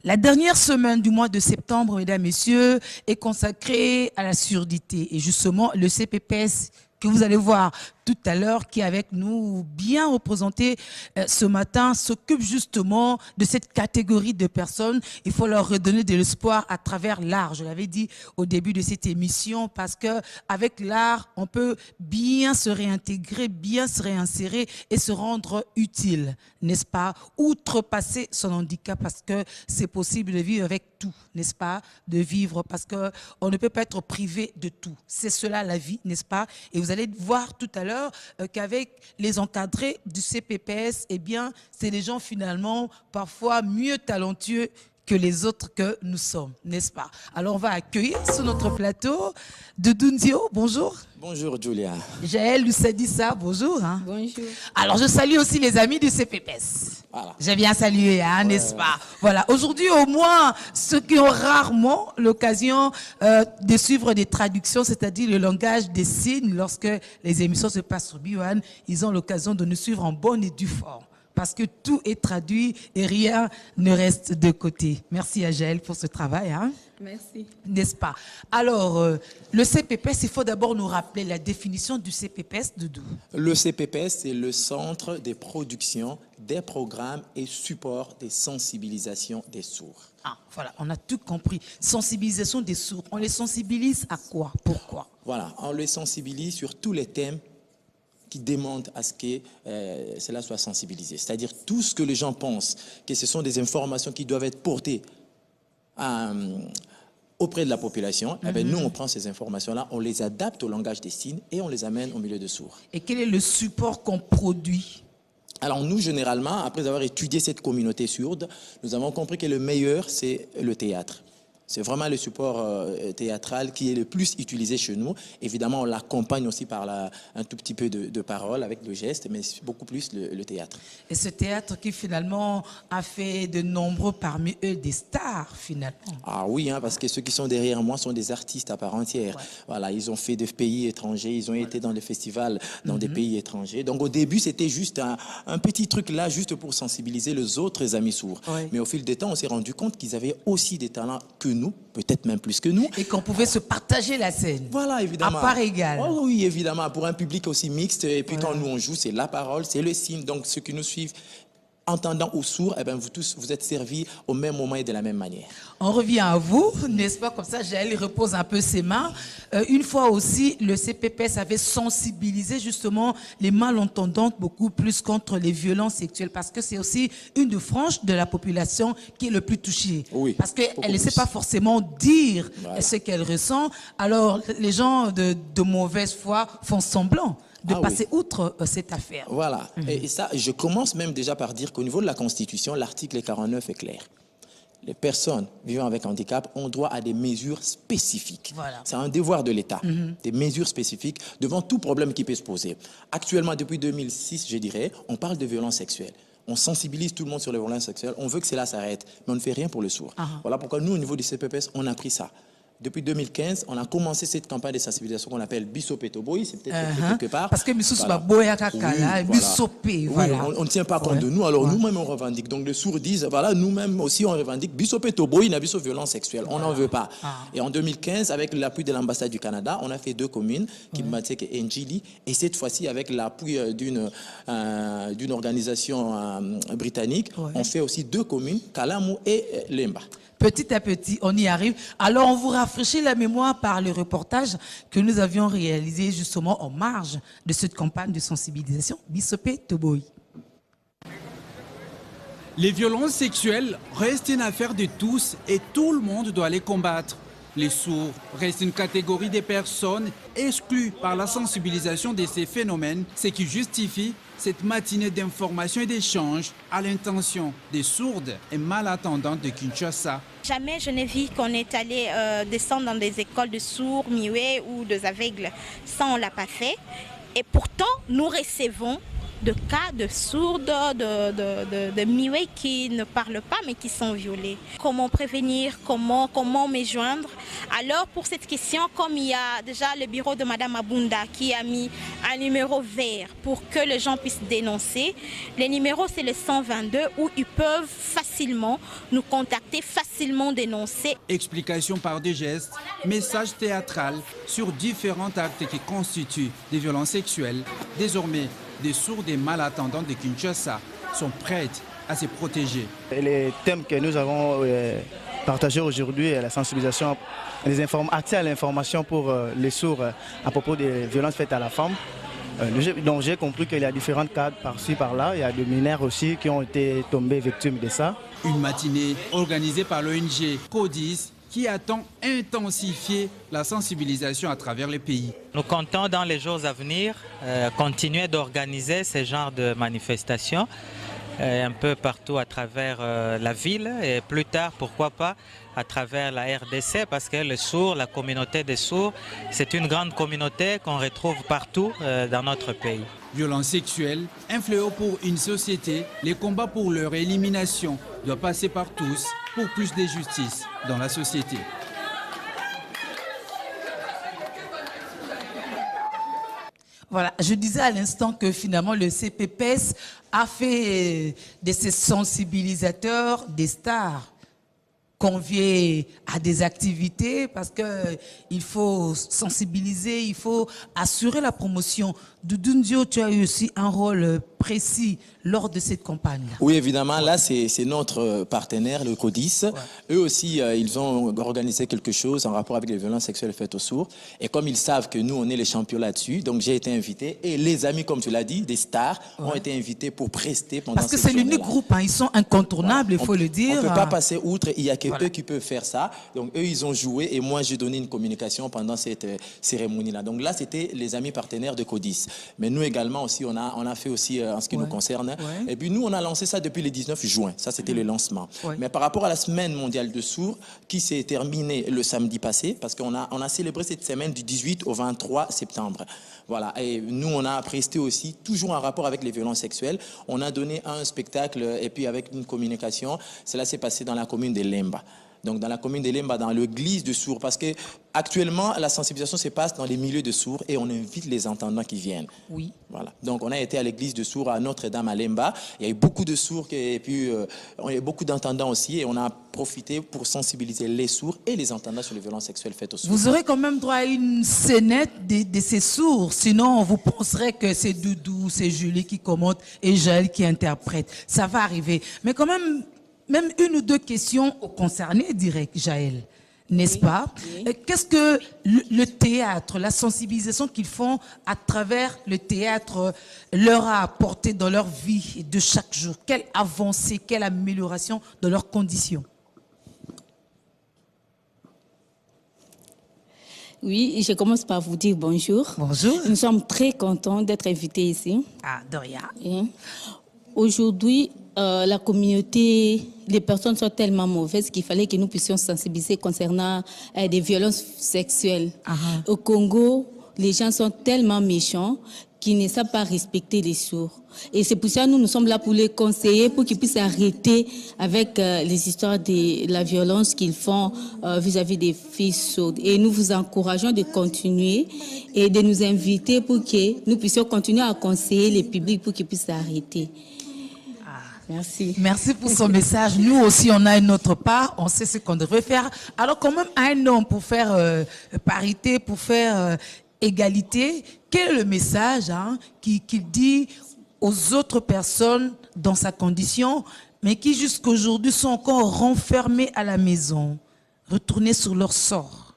La dernière semaine du mois de septembre, mesdames, messieurs, est consacrée à la surdité. Et justement, le CPPS que vous allez voir tout à l'heure, qui est avec nous, bien représenté ce matin, s'occupe justement de cette catégorie de personnes. Il faut leur redonner de l'espoir à travers l'art. Je l'avais dit au début de cette émission, parce que avec l'art, on peut bien se réintégrer, bien se réinsérer et se rendre utile, n'est-ce pas? Outrepasser son handicap, parce que c'est possible de vivre avec tout, n'est-ce pas? De vivre, parce que on ne peut pas être privé de tout. C'est cela la vie, n'est-ce pas? Et vous allez voir tout à l'heure qu'avec les encadrés du CPPS, eh bien, c'est des gens finalement parfois mieux talentueux que les autres que nous sommes, n'est-ce pas? Alors, on va accueillir sur notre plateau Doudou Ndio, bonjour. Bonjour, Julia. Jaël Loussadissa, bonjour. Hein. Bonjour. Alors, je salue aussi les amis du CPPS. Voilà. J'ai bien salué, hein, n'est-ce pas? Voilà. Aujourd'hui, au moins, ceux qui ont rarement l'occasion de suivre des traductions, c'est-à-dire le langage des signes, lorsque les émissions se passent sur B1, ils ont l'occasion de nous suivre en bonne et due forme. Parce que tout est traduit et rien ne reste de côté. Merci à Jaël pour ce travail. Hein. Merci. N'est-ce pas? Alors, le CPPS, il faut d'abord nous rappeler la définition du CPPS, Doudou. Le CPPS, c'est le Centre des productions, des programmes et supports des sensibilisations des sourds. Ah, voilà, on a tout compris. Sensibilisation des sourds. On les sensibilise à quoi? Pourquoi? Voilà, on les sensibilise sur tous les thèmes qui demandent à ce que cela soit sensibilisé. C'est-à-dire tout ce que les gens pensent, que ce sont des informations qui doivent être portées auprès de la population, eh bien, nous, on prend ces informations-là, on les adapte au langage des signes et on les amène au milieu de sourds. Et quel est le support qu'on produit? Alors nous, généralement, après avoir étudié cette communauté sourde, nous avons compris que le meilleur, c'est le théâtre. C'est vraiment le support théâtral qui est le plus utilisé chez nous. Évidemment, on l'accompagne aussi par un tout petit peu de parole avec le geste, mais beaucoup plus le théâtre. Et ce théâtre qui finalement a fait de nombreux parmi eux des stars finalement. Ah oui, hein, parce que ceux qui sont derrière moi sont des artistes à part entière. Ouais. Voilà, ils ont fait des pays étrangers, ils ont été dans des festivals dans des pays étrangers. Donc au début, c'était juste un petit truc là, juste pour sensibiliser les autres amis sourds. Ouais. Mais au fil des temps, on s'est rendu compte qu'ils avaient aussi des talents que nous, peut-être même plus que nous. Et qu'on pouvait se partager la scène. Voilà, évidemment. À part égale. Oh, oui, évidemment, pour un public aussi mixte. Et puis quand nous on joue, c'est la parole, c'est le signe. Donc ceux qui nous suivent, entendant ou sourds, eh bien, vous tous, vous êtes servis au même moment et de la même manière. On revient à vous, n'est-ce pas? Comme ça, Jaël repose un peu ses mains. Une fois aussi, le CPPS avait sensibilisé justement les malentendants beaucoup plus contre les violences sexuelles, parce que c'est aussi une des franges de la population qui est le plus touchée. Oui, parce qu'elle ne sait plus. pas forcément dire Voilà. ce qu'elle ressent. Alors, les gens de mauvaise foi font semblant de passer outre cette affaire. Voilà. Et ça, je commence même déjà par dire qu'au niveau de la Constitution, l'article 49 est clair. Les personnes vivant avec handicap ont droit à des mesures spécifiques. Voilà. C'est un devoir de l'État, des mesures spécifiques devant tout problème qui peut se poser. Actuellement, depuis 2006, je dirais, on parle de violences sexuelles. On sensibilise tout le monde sur les violences sexuelles. On veut que cela s'arrête, mais on ne fait rien pour le sourd. Voilà pourquoi nous, au niveau du CPPS, on a pris ça. Depuis 2015, on a commencé cette campagne de sensibilisation qu'on appelle Bissopé Toboy, c'est peut-être quelque part. Parce que Missous Voilà. Boya Kakala, Bissopé, voilà. On ne tient pas compte de nous, alors nous-mêmes on revendique. Donc les sourds disent, voilà, nous-mêmes aussi on revendique Bissopé Toboy, il y a Bissop violence sexuelle, on n'en veut pas. Et en 2015, avec l'appui de l'ambassade du Canada, on a fait 2 communes, Kimatek et Njili, et cette fois-ci avec l'appui d'une organisation britannique, on fait aussi 2 communes, Kalamu et Lemba. Petit à petit, on y arrive. Alors, on vous rafraîchit la mémoire par le reportage que nous avions réalisé justement en marge de cette campagne de sensibilisation Bissopé Toboy. Les violences sexuelles restent une affaire de tous et tout le monde doit les combattre. Les sourds restent une catégorie de personnes exclues par la sensibilisation de ces phénomènes, ce qui justifie cette matinée d'information et d'échange à l'intention des sourdes et malentendantes de Kinshasa. Jamais je n'ai vu qu'on est allé descendre dans des écoles de sourds, muets ou des aveugles. Ça, on ne l'a pas fait. Et pourtant, nous recevons de cas de sourdes, de muets qui ne parlent pas mais qui sont violés. Comment prévenir, comment me joindre? Alors pour cette question, comme il y a déjà le bureau de Madame Abunda qui a mis un numéro vert pour que les gens puissent dénoncer, le numéro c'est le 122 où ils peuvent facilement nous contacter, facilement dénoncer. Explication par des gestes, message théâtral sur différents actes qui constituent des violences sexuelles. Désormais, des sourds et malentendants de Kinshasa sont prêtes à se protéger. Les thèmes que nous avons partagés aujourd'hui, la sensibilisation, accès à l'information pour les sourds à propos des violences faites à la femme. Donc j'ai compris qu'il y a différents cadres par-ci, par-là. Il y a des mineurs aussi qui ont été tombés victimes de ça. Une matinée organisée par l'ONG CODIS qui attend intensifier la sensibilisation à travers le pays. Nous comptons dans les jours à venir continuer d'organiser ce genre de manifestations un peu partout à travers la ville et plus tard, pourquoi pas, à travers la RDC parce que les sourds, la communauté des sourds, c'est une grande communauté qu'on retrouve partout dans notre pays. Violence sexuelle, un fléau pour une société, les combats pour leur élimination doivent passer par tous pour plus de justice dans la société. Voilà, je disais à l'instant que finalement le CPPS a fait de ces sensibilisateurs des stars conviés à des activités parce qu'il faut sensibiliser, il faut assurer la promotion. Doudou Ndio, tu as eu aussi un rôle précis lors de cette campagne. Oui, évidemment, là, c'est notre partenaire, le CODIS. Ouais. Eux aussi, ils ont organisé quelque chose en rapport avec les violences sexuelles faites aux sourds. Et comme ils savent que nous, on est les champions là-dessus, donc j'ai été invité. Et les amis, comme tu l'as dit, des stars, ont été invités pour prester pendant parce que c'est l'unique groupe, hein, ils sont incontournables, il faut le dire. On ne peut pas passer outre, il n'y a que eux qui peuvent faire ça. Donc eux, ils ont joué et moi, j'ai donné une communication pendant cette cérémonie-là. Donc là, c'était les amis partenaires de CODIS. Mais nous également aussi, on a fait aussi en ce qui nous concerne. Et puis nous, on a lancé ça depuis le 19 juin. Ça, c'était le lancement. Mais par rapport à la semaine mondiale de sourds, qui s'est terminée le samedi passé, parce qu'on a célébré cette semaine du 18 au 23 septembre. Voilà. Et nous, on a presté aussi, toujours en rapport avec les violences sexuelles. On a donné un spectacle et puis avec une communication. Cela s'est passé dans la commune de Lemba. Donc dans la commune de Lemba, dans l'église de sourds, parce que actuellement la sensibilisation se passe dans les milieux de sourds et on invite les entendants qui viennent. Oui. Voilà. Donc on a été à l'église de sourds à Notre-Dame à Lemba. Il y a eu beaucoup de sourds et puis il y a eu beaucoup d'entendants aussi et on a profité pour sensibiliser les sourds et les entendants sur les violences sexuelles faites aux sourds. Vous aurez quand même droit à une scénette de ces sourds, sinon vous penserez que c'est Doudou, c'est Julie qui commente et Jaël qui interprète. Ça va arriver. Mais quand même une ou deux questions aux concernés, dirait Jaël, n'est-ce pas? Oui. Qu'est-ce que le théâtre, la sensibilisation qu'ils font à travers le théâtre leur a apporté dans leur vie de chaque jour? Quelle avancée, quelle amélioration dans leurs conditions? Oui, je commence par vous dire bonjour. Bonjour. Nous sommes très contents d'être invités ici. Ah, de rien. Aujourd'hui, la communauté, les personnes sont tellement mauvaises qu'il fallait que nous puissions sensibiliser concernant des violences sexuelles. Au Congo, les gens sont tellement méchants qu'ils ne savent pas respecter les sourds. Et c'est pour ça que nous sommes là pour les conseiller, pour qu'ils puissent arrêter avec les histoires de la violence qu'ils font vis-à-vis des filles sourdes. Et nous vous encourageons de continuer et de nous inviter pour que nous puissions continuer à conseiller les publics pour qu'ils puissent arrêter. Merci. Merci pour son message. Nous aussi, on a une autre part. On sait ce qu'on devrait faire. Alors, quand même, un homme pour faire parité, pour faire égalité, quel est le message qu'il dit aux autres personnes dans sa condition, mais qui jusqu'aujourd'hui sont encore renfermées à la maison, retournées sur leur sort?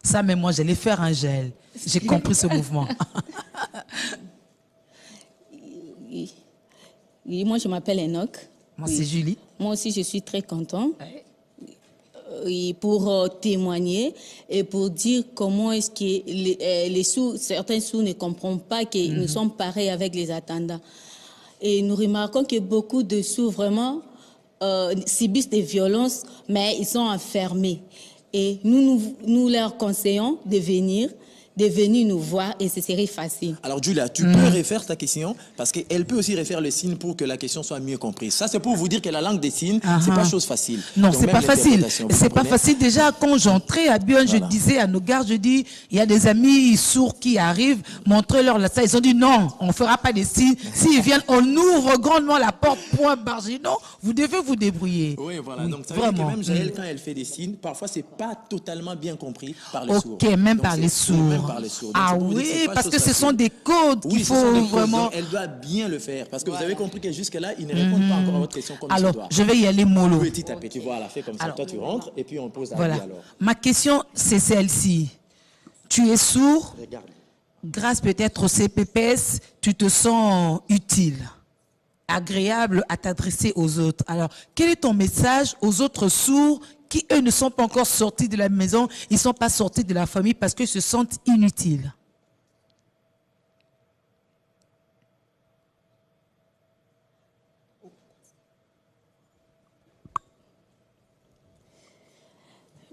Ça, mais moi, j'allais faire un gel. J'ai compris ce mouvement. Oui, moi je m'appelle Enoch. Moi c'est Julie. Moi aussi je suis très content. Et pour témoigner et pour dire comment est-ce que les sourds, certains sourds ne comprennent pas que nous sommes pareils avec les attendants. Et nous remarquons que beaucoup de sourds vraiment subissent des violences, mais ils sont enfermés. Et nous leur conseillons de venir, de venir nous voir et ce serait facile. Alors, Julia, tu peux refaire ta question parce qu'elle peut aussi refaire le signe pour que la question soit mieux comprise. Ça, c'est pour vous dire que la langue des signes, c'est pas chose facile. Non, Donc, c'est même pas facile. l'interprétation, vous C'est pas comprenez? facile. Déjà, quand j'entrais à Bion, je disais à nos gardes, je dis, il y a des amis sourds qui arrivent, montrez-leur ça. Ils ont dit non, on fera pas des signes. S'ils viennent, on ouvre grandement la porte, point barre. J'ai dit non, vous devez vous débrouiller. Oui, voilà. Donc, ça veut dire que Vraiment. même Jaël, quand elle fait des signes, parfois, c'est pas totalement bien compris par les sourds. Ok, même Donc, par les sourds. Même par les sourds. Donc, Ah c'est pour vous dire oui, c'est pas parce chose que ce facile. sont des codes Oui, qu'il ce sont faut des causes, vraiment... donc elle doit bien le faire. Parce que vous avez compris que jusque-là, ils ne répondent pas encore à votre question comme Alors, il se doit. je vais y aller mollo. Petit à petit, voilà, fais comme ça. Alors, Toi, tu rentres et puis on pose la Voilà. vie alors. Ma question, c'est celle-ci. Tu es sourd, Regarde. grâce peut-être au CPPS, tu te sens utile, agréable à t'adresser aux autres. Alors, quel est ton message aux autres sourds qui, eux, ne sont pas encore sortis de la maison, ils ne sont pas sortis de la famille parce qu'ils se sentent inutiles?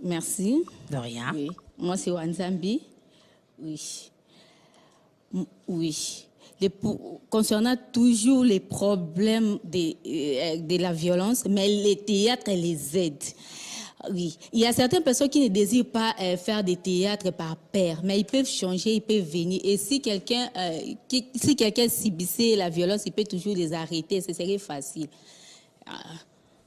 Merci. De rien. Oui. Moi, c'est Wanzambi. Oui. Oui. Concernant toujours les problèmes de la violence, mais les théâtres les aident. Oui. Il y a certaines personnes qui ne désirent pas faire des théâtres par peur, mais ils peuvent changer, ils peuvent venir. Et si quelqu'un subissait la violence, il peut toujours les arrêter. Ce serait facile.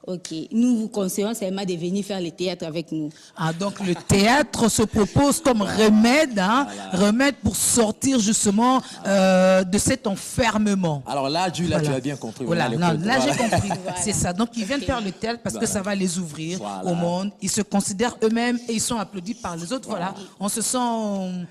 Ok. Nous vous conseillons seulement de venir faire le théâtre avec nous. Ah, donc le théâtre se propose comme remède, hein, remède pour sortir justement de cet enfermement. Alors là, Julia, Voilà. tu as bien compris. Voilà, Voilà, non, là voilà. j'ai compris. C'est ça. Donc ils viennent faire le théâtre parce que ça va les ouvrir Voilà. au monde. Ils se considèrent eux-mêmes et ils sont applaudis par les autres. Voilà, on se sent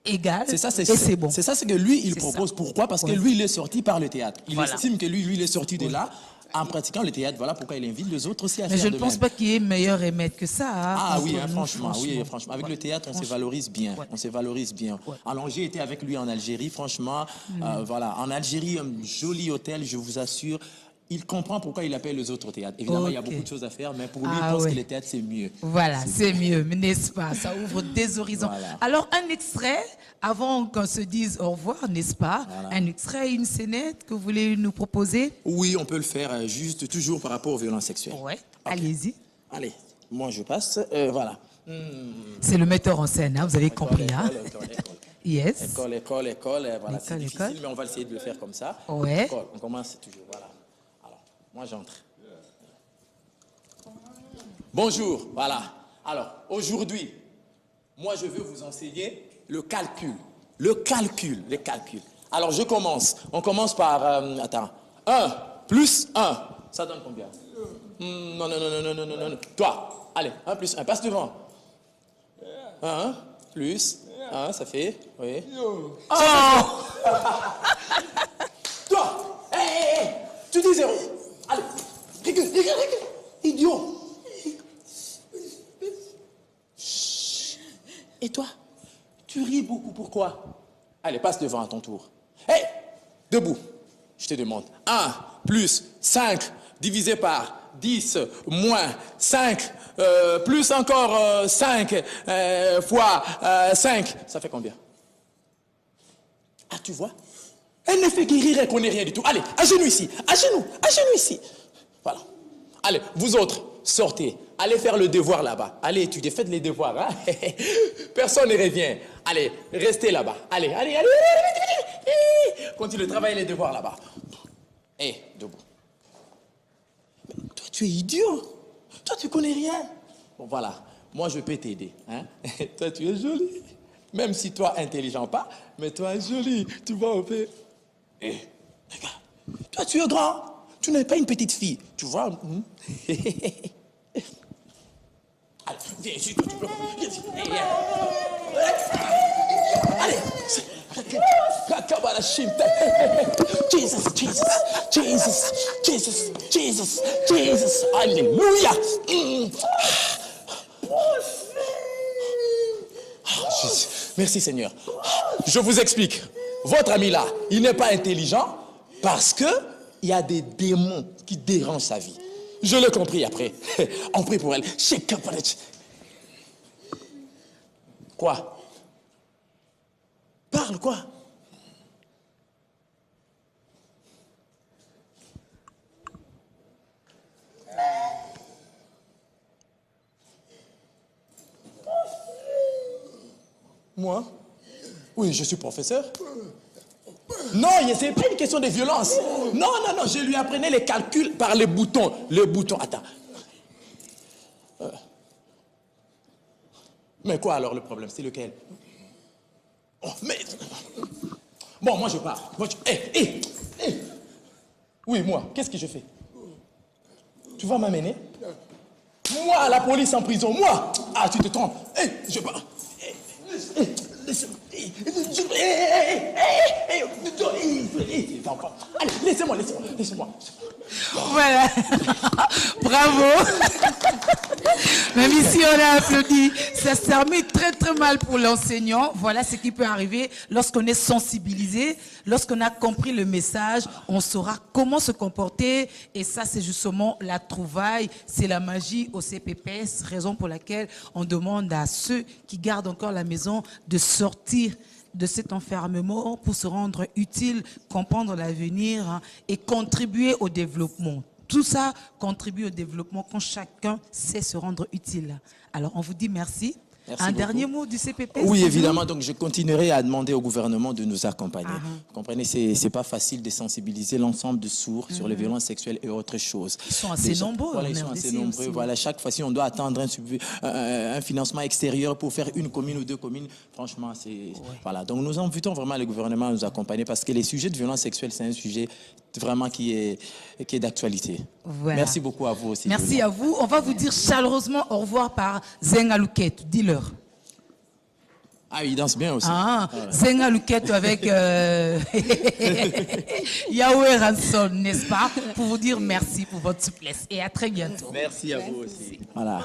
égal. C'est ça, et c'est bon. C'est ça, c'est que lui, il C'est propose. ça. Pourquoi? Parce que Ouais. lui, il est sorti par le théâtre. Il Voilà. estime que lui, il est sorti de là en pratiquant le théâtre. Voilà pourquoi il invite les autres aussi à Mais faire je de ne pense même. pas qu'il y ait meilleur remède que ça. Hein, Ah oui, entre hein, nous, franchement, oui, franchement. Avec Ouais. le théâtre, on se Franchement. valorise bien. Ouais. On se valorise bien. Ouais. Alors, j'ai été avec lui en Algérie, franchement. Voilà, en Algérie, un joli hôtel, je vous assure. Il comprend pourquoi il appelle les autres théâtres. Évidemment, il y a Ok. beaucoup de choses à faire, mais pour lui, Ah il pense ouais. que le théâtre, c'est mieux. Voilà, c'est mieux, mais n'est-ce pas? Ça ouvre des horizons. Voilà. Alors, un extrait, avant qu'on se dise au revoir, n'est-ce pas? Voilà. Un extrait, une scénette que vous voulez nous proposer? Oui, on peut le faire juste toujours par rapport aux violences sexuelles. Ouais, Ok. allez-y. Allez, moi je passe. Voilà. C'est le metteur en scène, hein, vous avez compris. Hein? École. Yes. École, voilà, c'est École, difficile, école. mais on va essayer de le faire comme ça. Ouais. École, on commence toujours, voilà. Alors, moi j'entre. Bonjour, voilà. Alors, aujourd'hui, moi je veux vous enseigner le calcul. Le calcul. Alors, je commence. On commence par, attends, 1 plus 1. Ça donne combien? Non. Toi, allez, 1 plus 1, passe devant. 1 plus 1, ça fait, oui. Oh! Toi, hey, tu dis 0. Allez, regarde, idiot. Chut. Et toi, tu ris beaucoup, pourquoi? Allez, passe devant à ton tour. Hé, debout, je te demande. 1 plus 5 divisé par 10 moins 5 plus encore 5 fois 5, ça fait combien? Ah, tu vois? Elle ne fait que rire, elle ne connaît rien du tout. Allez, à genoux ici, à genoux ici. Voilà. Allez, vous autres, sortez. Allez faire le devoir là-bas. Allez étudier, faites les devoirs. Hein? Personne ne revient. Allez, restez là-bas. Allez. Continuez de travailler les devoirs là-bas. Hé, debout. Mais toi, tu es idiot. Toi, tu connais rien. Bon, voilà. Moi, je peux t'aider. Hein? Toi, tu es joli. Même si toi, intelligent pas, mais toi, joli. Tu vois, on fait... Hé, regarde. Toi, tu es grand. Tu n'es pas une petite fille. Tu vois? Allez, viens ici, toi, tu peux. Viens ici. Allez. Jesus. Alléluia. Merci Seigneur. Je vous explique. Votre ami là, il n'est pas intelligent parce que il y a des démons qui dérangent sa vie. Je l'ai compris après. On prie pour elle. Quoi? Parle quoi? Moi? Oui, je suis professeur. Non, ce n'est pas une question de violence. Non, non, non, je lui apprenais les calculs par les boutons. Les boutons, attends. Mais quoi alors le problème? C'est lequel? Oh, mais... Bon, moi je pars. Moi, Oui, moi, qu'est-ce que je fais? Tu vas m'amener? Moi, la police en prison, moi! Ah, tu te trompes. Je pars. Allez, laissez-moi. Voilà. Bravo. Même ici, on a applaudi. Ça se termine très, très mal pour l'enseignant. Voilà ce qui peut arriver lorsqu'on est sensibilisé, lorsqu'on a compris le message, on saura comment se comporter. Et ça, c'est justement la trouvaille, c'est la magie au CPPS, raison pour laquelle on demande à ceux qui gardent encore la maison de sortir de cet enfermement pour se rendre utile, comprendre l'avenir et contribuer au développement. Tout ça contribue au développement quand chacun sait se rendre utile. Alors, on vous dit merci. Merci Un beaucoup. dernier mot du CPP? Oui, évidemment. Donc, je continuerai à demander au gouvernement de nous accompagner. Vous comprenez, c'est pas facile de sensibiliser l'ensemble de sourds sur les violences sexuelles et autres choses. Ils sont assez nombreux. Voilà, ils sont assez nombreux. Voilà, chaque fois, si on doit attendre un financement extérieur pour faire une commune ou deux communes, franchement, c'est... Ouais. Voilà. Donc, nous invitons vraiment le gouvernement à nous accompagner parce que les sujets de violence sexuelle, c'est un sujet vraiment qui est d'actualité. Voilà. Merci beaucoup à vous aussi. Merci Julia. à vous. On va vous dire chaleureusement au revoir par Zenga Luketo. Dis-leur. Ah, il danse bien aussi. Ah, Zenga Luketo avec Yahweh Ranson, n'est-ce pas? Pour vous dire merci pour votre souplesse et à très bientôt. Merci à vous aussi. Voilà.